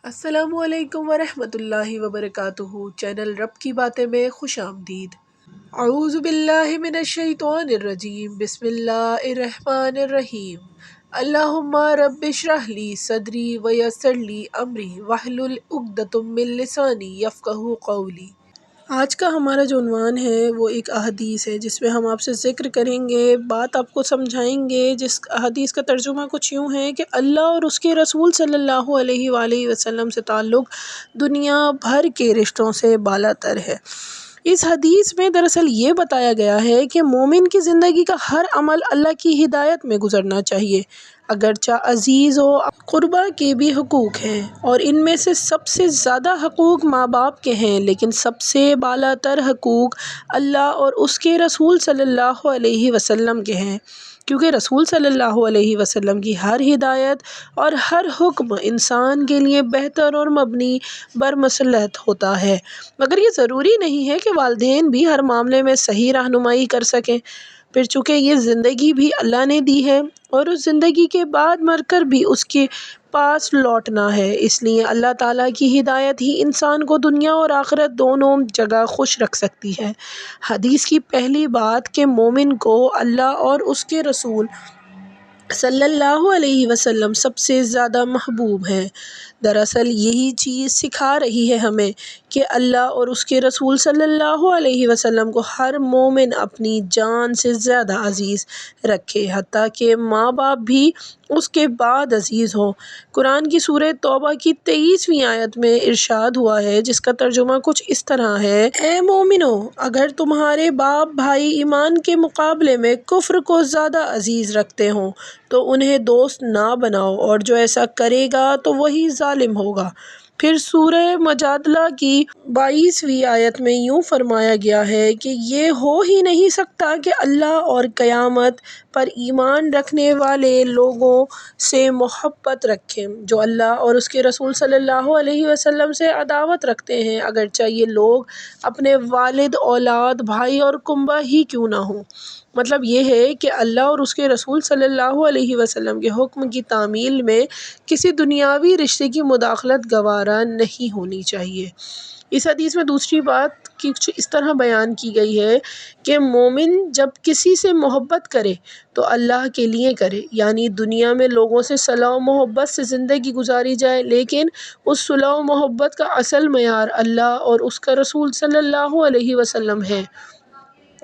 السلام علیکم ورحمۃ اللہ وبرکاتہ۔ چینل رب کی باتیں میں خوش آمدید۔ اعوذ باللہ من الشیطان الرجیم، بسم اللہ الرحمن الرحیم۔ اللہم رب اشرح لی صدری ویسر لی امری واحلل عقدۃ من لسانی یفقہوا قولی۔ آج کا ہمارا جو عنوان ہے وہ ایک احادیث ہے جس میں ہم آپ سے ذکر کریں گے، بات آپ کو سمجھائیں گے، جس احادیث کا ترجمہ کچھ یوں ہے کہ اللہ اور اس کے رسول صلی اللہ علیہ وآلہ وسلم سے تعلق دنیا بھر کے رشتوں سے بالا تر ہے۔ اس حدیث میں دراصل یہ بتایا گیا ہے کہ مومن کی زندگی کا ہر عمل اللہ کی ہدایت میں گزرنا چاہیے، اگرچہ عزیز و قربا کے بھی حقوق ہیں، اور ان میں سے سب سے زیادہ حقوق ماں باپ کے ہیں، لیکن سب سے بالا تر حقوق اللہ اور اس کے رسول صلی اللہ علیہ وسلم کے ہیں، کیونکہ رسول صلی اللہ علیہ وسلم کی ہر ہدایت اور ہر حکم انسان کے لیے بہتر اور مبنی بر مصلحت ہوتا ہے، مگر یہ ضروری نہیں ہے کہ والدین بھی ہر معاملے میں صحیح رہنمائی کر سکیں۔ پھر چونکہ یہ زندگی بھی اللہ نے دی ہے اور اس زندگی کے بعد مر کر بھی اس کے پاس لوٹنا ہے، اس لیے اللہ تعالیٰ کی ہدایت ہی انسان کو دنیا اور آخرت دونوں جگہ خوش رکھ سکتی ہے۔ حدیث کی پہلی بات کہ مومن کو اللہ اور اس کے رسول صلی اللہ علیہ وسلم سب سے زیادہ محبوب ہیں۔ دراصل یہی چیز سکھا رہی ہے ہمیں کہ اللہ اور اس کے رسول صلی اللہ علیہ وسلم کو ہر مومن اپنی جان سے زیادہ عزیز رکھے، حتیٰ کہ ماں باپ بھی اس کے بعد عزیز ہوں۔ قرآن کی سورہ توبہ کی 23ویں آیت میں ارشاد ہوا ہے، جس کا ترجمہ کچھ اس طرح ہے: اے مومنو، اگر تمہارے باپ بھائی ایمان کے مقابلے میں کفر کو زیادہ عزیز رکھتے ہوں تو انہیں دوست نہ بناؤ، اور جو ایسا کرے گا تو وہی ظالم ہوگا۔ پھر سورہ مجادلہ کی 22ویں آیت میں یوں فرمایا گیا ہے کہ یہ ہو ہی نہیں سکتا کہ اللہ اور قیامت پر ایمان رکھنے والے لوگوں سے محبت رکھیں جو اللہ اور اس کے رسول صلی اللہ علیہ وسلم سے عداوت رکھتے ہیں، اگرچہ یہ لوگ اپنے والد، اولاد، بھائی اور کنبہ ہی کیوں نہ ہوں۔ مطلب یہ ہے کہ اللہ اور اس کے رسول صلی اللہ علیہ وسلم کے حکم کی تعمیل میں کسی دنیاوی رشتے کی مداخلت گوارا نہیں ہونی چاہیے۔ اس حدیث میں دوسری بات کچھ اس طرح بیان کی گئی ہے کہ مومن جب کسی سے محبت کرے تو اللہ کے لیے کرے، یعنی دنیا میں لوگوں سے صلح و محبت سے زندگی گزاری جائے، لیکن اس صلح و محبت کا اصل معیار اللہ اور اس کا رسول صلی اللہ علیہ وسلم ہے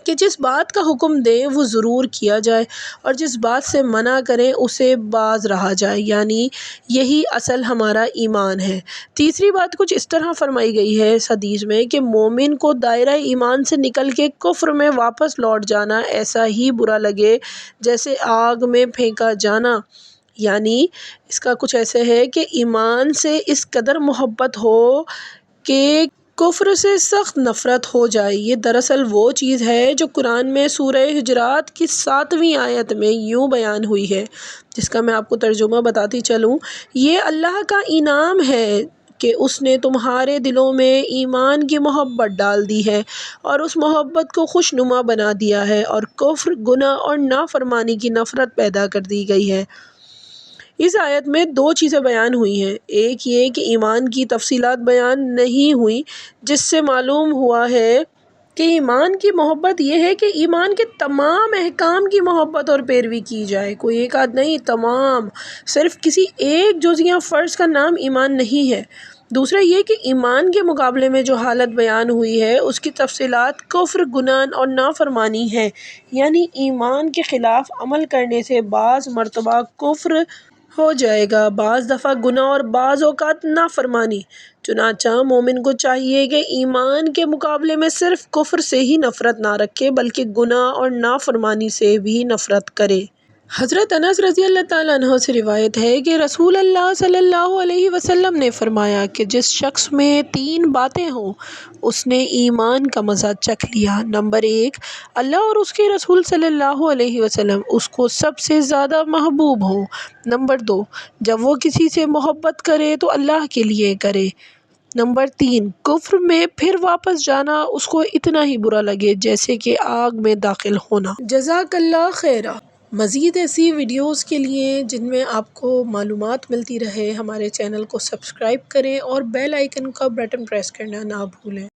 کہ جس بات کا حکم دیں وہ ضرور کیا جائے اور جس بات سے منع کریں اسے باز رہا جائے، یعنی یہی اصل ہمارا ایمان ہے۔ تیسری بات کچھ اس طرح فرمائی گئی ہے اس حدیث میں کہ مومن کو دائرہ ایمان سے نکل کے کفر میں واپس لوٹ جانا ایسا ہی برا لگے جیسے آگ میں پھینکا جانا، یعنی اس کا کچھ ایسے ہے کہ ایمان سے اس قدر محبت ہو کہ کفر سے سخت نفرت ہو جائے۔ یہ دراصل وہ چیز ہے جو قرآن میں سورہ حجرات کی 7ویں آیت میں یوں بیان ہوئی ہے، جس کا میں آپ کو ترجمہ بتاتی چلوں: یہ اللہ کا انعام ہے کہ اس نے تمہارے دلوں میں ایمان کی محبت ڈال دی ہے اور اس محبت کو خوشنما بنا دیا ہے، اور کفر، گناہ اور نافرمانی کی نفرت پیدا کر دی گئی ہے۔ اس آیت میں دو چیزیں بیان ہوئی ہیں، ایک یہ کہ ایمان کی تفصیلات بیان نہیں ہوئیں، جس سے معلوم ہوا ہے کہ ایمان کی محبت یہ ہے کہ ایمان کے تمام احکام کی محبت اور پیروی کی جائے، کوئی ایک آدھ نہیں، تمام، صرف کسی ایک جز یا فرض کا نام ایمان نہیں ہے۔ دوسرا یہ کہ ایمان کے مقابلے میں جو حالت بیان ہوئی ہے اس کی تفصیلات کفر، گناہ اور نافرمانی ہے، یعنی ایمان کے خلاف عمل کرنے سے بعض مرتبہ کفر ہو جائے گا، بعض دفعہ گناہ اور بعض اوقات نافرمانی۔ چنانچہ مومن کو چاہیے کہ ایمان کے مقابلے میں صرف کفر سے ہی نفرت نہ رکھے بلکہ گناہ اور نافرمانی سے بھی نفرت کرے۔ حضرت انس رضی اللہ تعالیٰ عنہ سے روایت ہے کہ رسول اللہ صلی اللہ علیہ وسلم نے فرمایا کہ جس شخص میں 3 باتیں ہوں اس نے ایمان کا مزہ چکھ لیا۔ نمبر 1، اللہ اور اس کے رسول صلی اللہ علیہ وسلم اس کو سب سے زیادہ محبوب ہوں۔ نمبر 2، جب وہ کسی سے محبت کرے تو اللہ کے لیے کرے۔ نمبر 3، کفر میں پھر واپس جانا اس کو اتنا ہی برا لگے جیسے کہ آگ میں داخل ہونا۔ جزاک اللہ خیرا۔ مزید ایسی ویڈیوز کے لیے جن میں آپ کو معلومات ملتی رہے، ہمارے چینل کو سبسکرائب کریں اور بیل آئیکن کا بٹن پریس کرنا نہ بھولیں۔